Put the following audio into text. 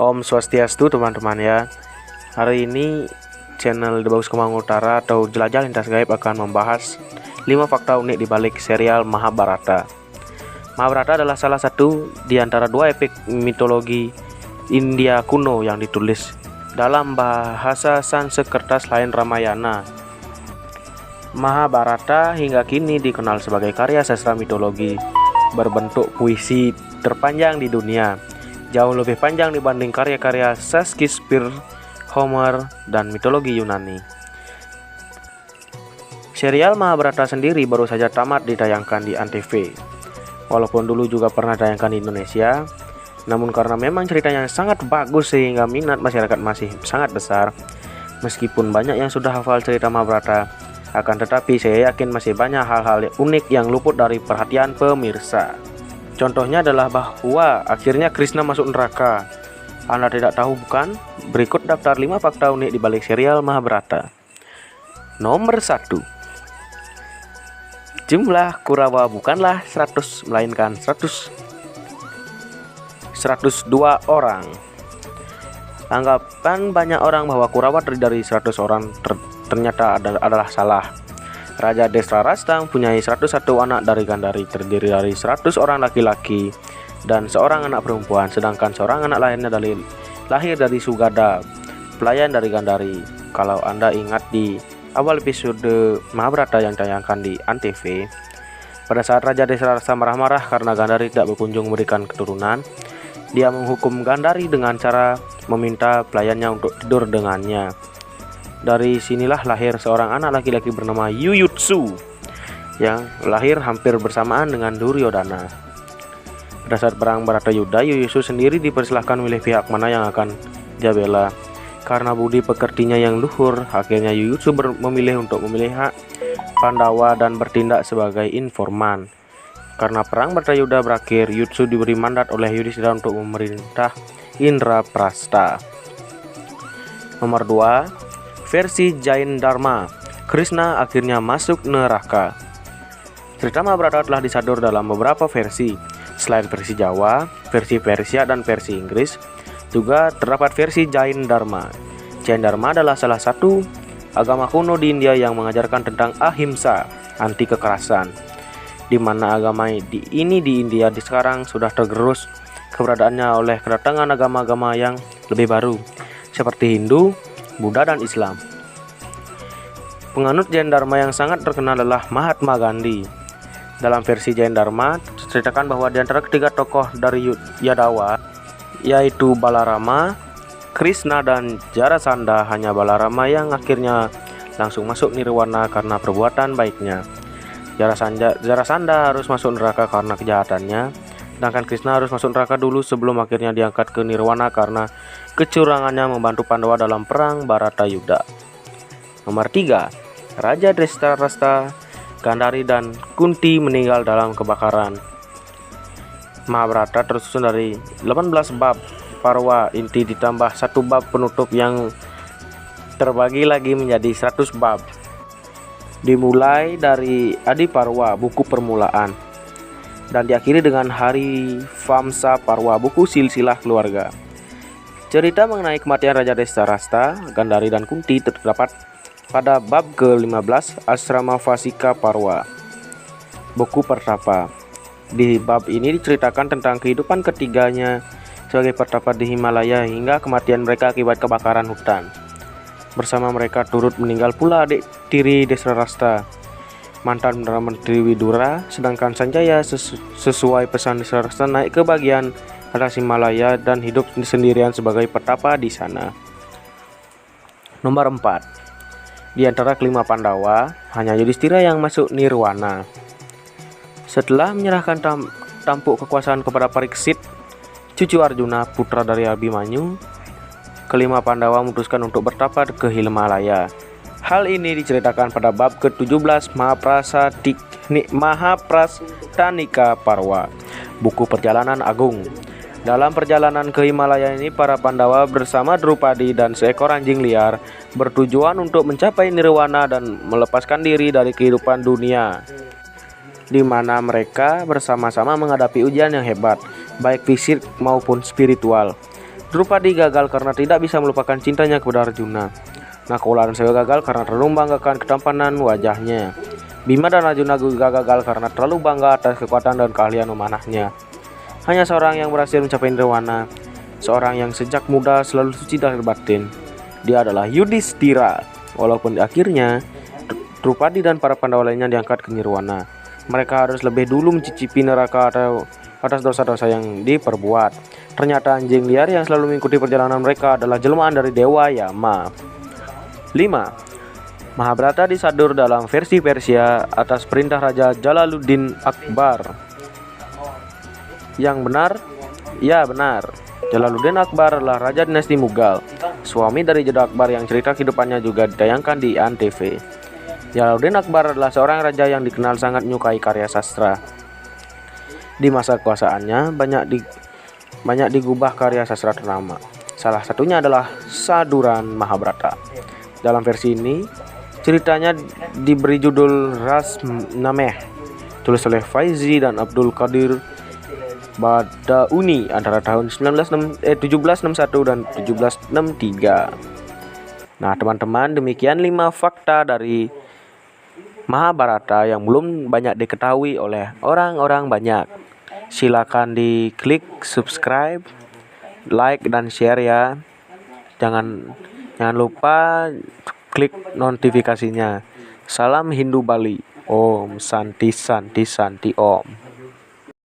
Om Swastiastu teman-teman ya. Hari ini channel The Bagus Kemang Utara atau Jelajah Lintas Gaib akan membahas 5 fakta unik di balik serial Mahabharata. Mahabharata adalah salah satu di antara 2 epik mitologi India kuno yang ditulis dalam bahasa Sanskerta selain Ramayana. Mahabharata hingga kini dikenal sebagai karya sastra mitologi berbentuk puisi terpanjang di dunia, jauh lebih panjang dibanding karya-karya Shakespeare, Homer, dan mitologi Yunani. Serial Mahabharata sendiri baru saja tamat ditayangkan di Antv. Walaupun dulu juga pernah ditayangkan di Indonesia, namun karena memang ceritanya sangat bagus sehingga minat masyarakat masih sangat besar. Meskipun banyak yang sudah hafal cerita Mahabharata, akan tetapi saya yakin masih banyak hal-hal unik yang luput dari perhatian pemirsa. Contohnya adalah bahwa akhirnya Krishna masuk neraka. Anda tidak tahu bukan? Berikut daftar 5 fakta unik di balik serial Mahabharata. Nomor 1. Jumlah Kurawa bukanlah 100 melainkan 102 orang. Anggapan banyak orang bahwa Kurawa terdiri dari 100 orang ternyata adalah salah. Raja Desrarasta mempunyai 101 anak dari Gandhari, terdiri dari 100 orang laki-laki dan seorang anak perempuan, sedangkan seorang anak lainnya lahir dari Sugada, pelayan dari Gandhari. Kalau Anda ingat di awal episode Mahabharata yang ditayangkan di Antv, pada saat Raja Desrarasta marah-marah karena Gandhari tidak berkunjung memberikan keturunan, dia menghukum Gandhari dengan cara meminta pelayannya untuk tidur dengannya. Dari sinilah lahir seorang anak laki-laki bernama Yuyutsu yang lahir hampir bersamaan dengan Duryodhana. Pada saat perang Bharatayuddha, Yuyutsu sendiri dipersilahkan memilih pihak mana yang akan dia bela. Karena budi pekertinya yang luhur, akhirnya Yuyutsu memilih untuk memilih hak Pandawa dan bertindak sebagai informan. Karena perang Bharatayuddha berakhir, Yuyutsu diberi mandat oleh Yudhishthira untuk memerintah Indraprastha. Nomor 2. Versi Jain Dharma, Krishna akhirnya masuk neraka. Cerita Mahabharata telah disadur dalam beberapa versi. Selain versi Jawa, versi Persia, dan versi Inggris, juga terdapat versi Jain Dharma. Jain Dharma adalah salah satu agama kuno di India yang mengajarkan tentang ahimsa, anti kekerasan. Di mana agama ini di India sekarang sudah tergerus keberadaannya oleh kedatangan agama-agama yang lebih baru, seperti Hindu, Buddha, dan Islam. Penganut Jain Dharma yang sangat terkenal adalah Mahatma Gandhi. Dalam versi Jain Dharma diceritakan bahwa di antara ketiga tokoh dari Yadawa, yaitu Balarama, Krishna, dan Jarasandha, hanya Balarama yang akhirnya langsung masuk nirwana karena perbuatan baiknya. Jarasandha harus masuk neraka karena kejahatannya, sedangkan Krishna harus masuk neraka dulu sebelum akhirnya diangkat ke nirwana karena kecurangannya membantu Pandawa dalam perang Bharatayuddha. Nomor 3. Raja Desrarasta, Gandhari, dan Kunti meninggal dalam kebakaran. Mahabharata tersusun dari 18 bab parwa inti ditambah 1 bab penutup yang terbagi lagi menjadi 100 bab. Dimulai dari Adi Parwa, buku permulaan, dan diakhiri dengan Hari Vamsa Parwa, buku silsilah keluarga. Cerita mengenai kematian Raja Desrarasta, Gandhari, dan Kunti terdapat pada bab ke-15 Asrama Vasika Parwa, buku pertapa. Di bab ini diceritakan tentang kehidupan ketiganya sebagai pertapa di Himalaya hingga kematian mereka akibat kebakaran hutan. Bersama mereka turut meninggal pula adik tiri Desrarasta, mantan Perdana Menteri Widura, sedangkan Sanjaya sesuai pesan Desrarasta naik ke bagian atas Himalaya dan hidup sendirian sebagai petapa di sana. Nomor 4. Di antara kelima Pandawa, hanya Yudhishthira yang masuk nirwana. Setelah menyerahkan tampuk kekuasaan kepada Pariksit, cucu Arjuna, putra dari Abhimanyu, kelima Pandawa memutuskan untuk bertapa ke Himalaya. Hal ini diceritakan pada bab ke-17 Mahaprastanika Parwa, buku perjalanan agung. Dalam perjalanan ke Himalaya ini, para Pandawa bersama Drupadi dan seekor anjing liar bertujuan untuk mencapai nirwana dan melepaskan diri dari kehidupan dunia, di mana mereka bersama-sama menghadapi ujian yang hebat, baik fisik maupun spiritual. Drupadi gagal karena tidak bisa melupakan cintanya kepada Arjuna. Nakula dan Sewa gagal karena terlalu membanggakan ketampanan wajahnya. Bima dan Arjuna juga gagal karena terlalu bangga atas kekuatan dan keahlian memanahnya. Hanya seorang yang berhasil mencapai nirwana, seorang yang sejak muda selalu suci lahir batin. Dia adalah Yudhistira. Walaupun akhirnya Drupadi dan para Pandawa lainnya diangkat ke nirwana, mereka harus lebih dulu mencicipi neraka atau atas dosa-dosa yang diperbuat. Ternyata anjing liar yang selalu mengikuti perjalanan mereka adalah jelmaan dari Dewa Yama. 5. Mahabharata disadur dalam versi Persia atas perintah Raja Jalaluddin Akbar. Yang benar? Ya benar. Jalaluddin Akbar adalah Raja dinasti Mughal, suami dari Jodha Akbar yang cerita kehidupannya juga ditayangkan di Antv. Jalaluddin Akbar adalah seorang raja yang dikenal sangat menyukai karya sastra. Di masa kekuasaannya banyak digubah karya sastra ternama. Salah satunya adalah Saduran Mahabharata. Dalam versi ini, ceritanya diberi judul Rasnameh, tulis oleh Faizi dan Abdul Qadir Badauni antara tahun 1761 dan 1763. Nah, teman-teman, demikian 5 fakta dari Mahabharata yang belum banyak diketahui oleh orang-orang banyak. Silakan diklik subscribe, like dan share ya. Jangan lupa klik notifikasinya. Salam Hindu Bali. Om Santi Santi Santi Om.